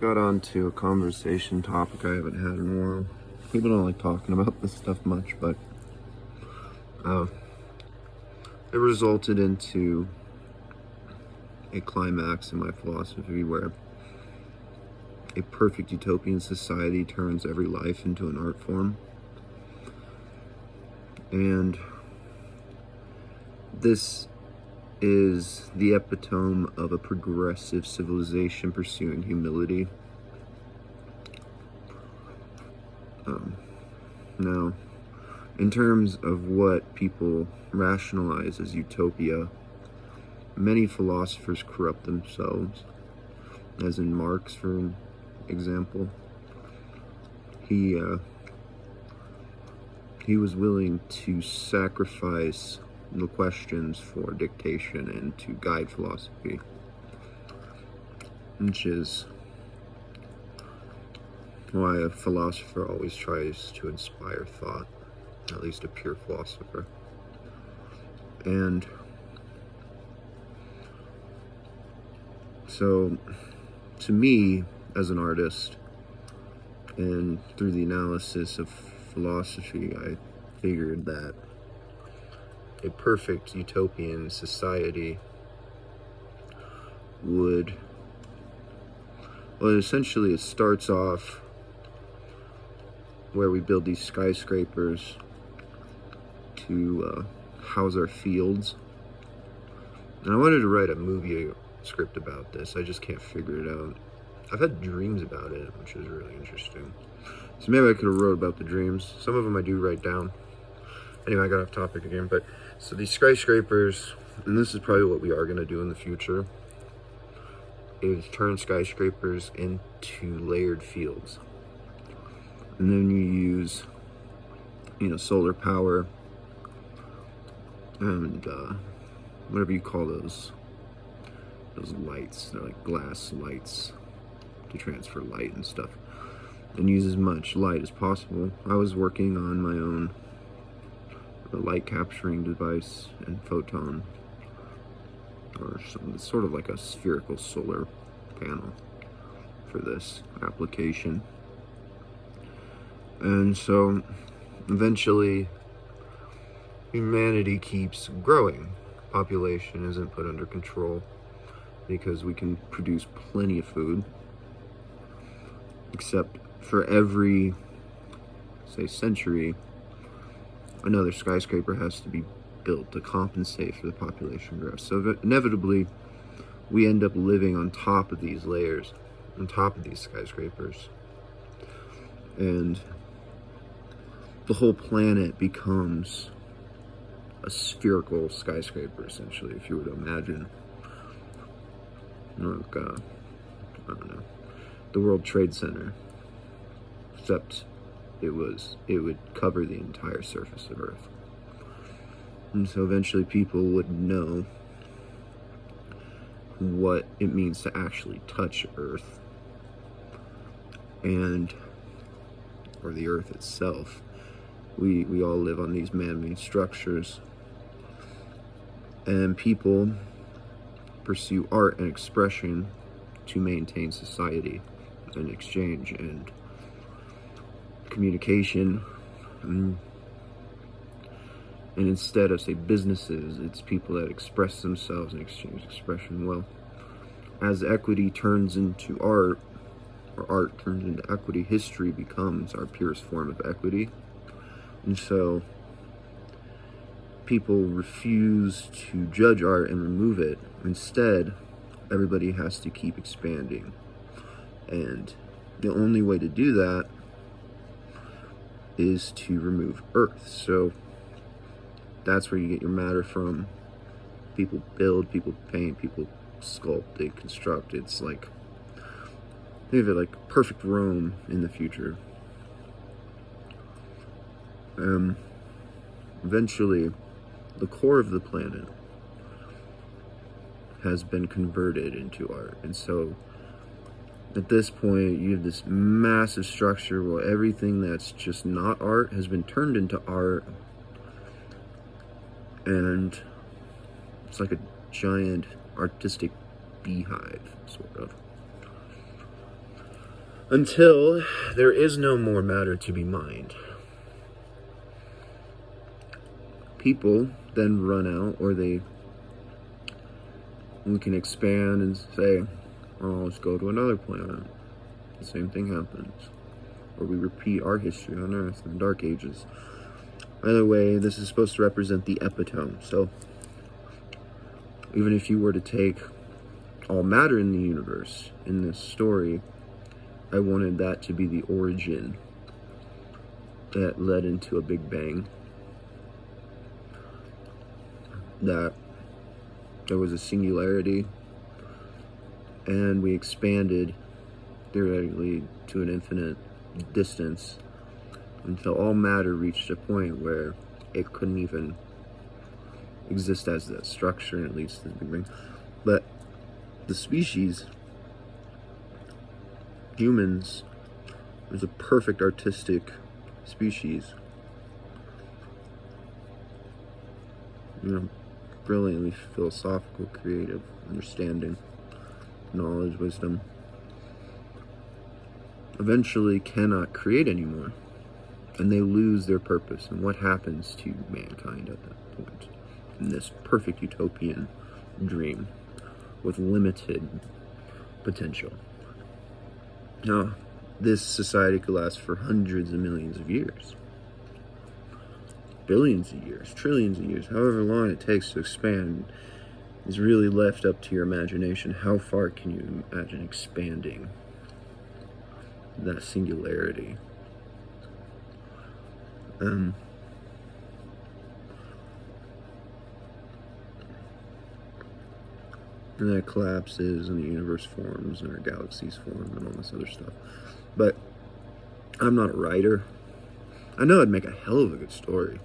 got onto a conversation topic I haven't had in a while. People don't like talking about this stuff much, but it resulted into a climax in my philosophy where a perfect utopian society turns every life into an art form. And this is the epitome of a progressive civilization pursuing humility. Now, in terms of what people rationalize as utopia, many philosophers corrupt themselves, as in Marx, for example. He was willing to sacrifice the questions for dictation and to guide philosophy, which is why a philosopher always tries to inspire thought, at least a pure philosopher. And so, to me, as an artist, and through the analysis of philosophy, I figured that a perfect utopian society would, well, essentially it starts off where we build these skyscrapers to house our fields. And I wanted to write a movie script about this. I just can't figure it out. I've had dreams about it, which is really interesting. So maybe I could have wrote about the dreams. Some of them I do write down. Anyway, I got off topic again. But so these skyscrapers, and this is probably what we are going to do in the future, is turn skyscrapers into layered fields. And then you use, solar power and whatever you call those lights. They're like glass lights to transfer light and stuff. And use as much light as possible. I was working on my own light capturing device and photon, or something. It's sort of like a spherical solar panel for this application. And so eventually humanity keeps growing. Population isn't put under control because we can produce plenty of food, except for every, say, century, another skyscraper has to be built to compensate for the population growth. So inevitably, we end up living on top of these layers, on top of these skyscrapers. And the whole planet becomes a spherical skyscraper, essentially, if you were to imagine. Like, I don't know, the World Trade Center, except it would cover the entire surface of Earth. And so eventually people would know what it means to actually touch Earth, or the Earth itself. We all live on these man-made structures, and people pursue art and expression to maintain society and exchange and communication. And instead of, say, businesses, it's people that express themselves and exchange expression. Well, as equity turns into art, or art turns into equity, history becomes our purest form of equity. And so people refuse to judge art and remove it. Instead, everybody has to keep expanding. And the only way to do that is to remove Earth. So that's where you get your matter from. People build, people paint, people sculpt, they construct. It's like, think of it like perfect Rome in the future. Eventually, the core of the planet has been converted into art. And so at this point, you have this massive structure where everything that's just not art has been turned into art. And it's like a giant artistic beehive, sort of. until there is no more matter to be mined. People then run out, or we can expand and say, oh, let's go to another planet. The same thing happens. Or we repeat our history on Earth in the Dark Ages. Either way, this is supposed to represent the epitome. So, even if you were to take all matter in the universe in this story, I wanted that to be the origin that led into a Big Bang. That there was a singularity, and we expanded theoretically to an infinite distance until all matter reached a point where it couldn't even exist as a structure, at least in the Big Bang. But the species, humans, is a perfect artistic species. Brilliantly philosophical, creative, understanding, knowledge, wisdom. Eventually cannot create anymore, and they lose their purpose. And what happens to mankind at that point? In this perfect utopian dream with limited potential. Now, this society could last for hundreds of millions of years, billions of years, trillions of years, however long it takes to expand is really left up to your imagination. How far can you imagine expanding that singularity? And that collapses and the universe forms and our galaxies form and all this other stuff. But I'm not a writer. I know I'd make a hell of a good story.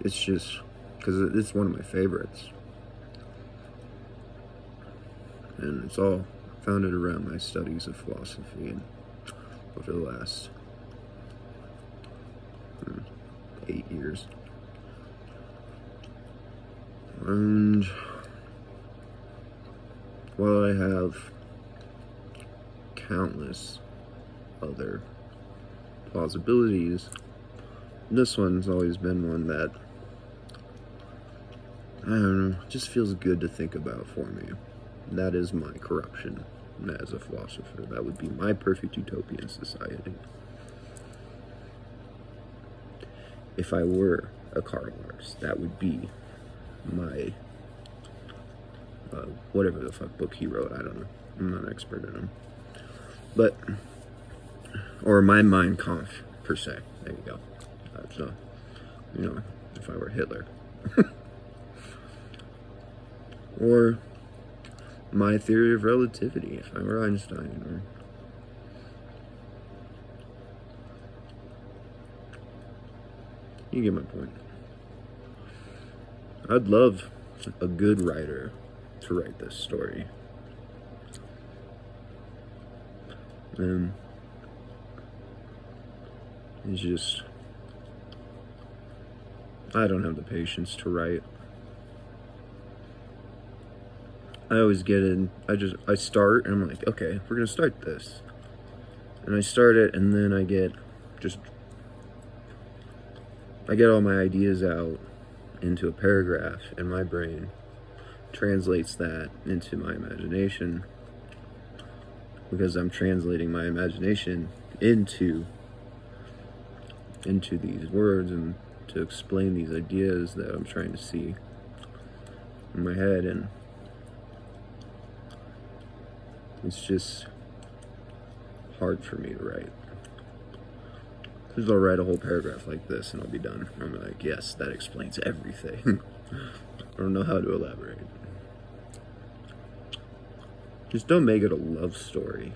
It's just because it's one of my favorites. And it's all founded around my studies of philosophy and over the last 8 years. And while I have countless other plausibilities, this one's always been one that, I don't know, just feels good to think about for me. That is my corruption as a philosopher. That would be my perfect utopian society. If I were a Karl Marx, that would be my whatever the fuck book he wrote. I don't know. I'm not an expert in him. But, or my Mein Kampf, per se. There you go. So, if I were Hitler. Or my theory of relativity, if I were Einstein. Or you get my point. I'd love a good writer to write this story. And it's just, I don't have the patience to write. I always get in, I start and I'm like, okay, we're gonna start this. And I start it and then I get all my ideas out into a paragraph, and my brain translates that into my imagination, because I'm translating my imagination into these words and to explain these ideas that I'm trying to see in my head. And it's just hard for me to write. Because I'll write a whole paragraph like this and I'll be done. I'm like, yes, that explains everything. I don't know how to elaborate. Just don't make it a love story.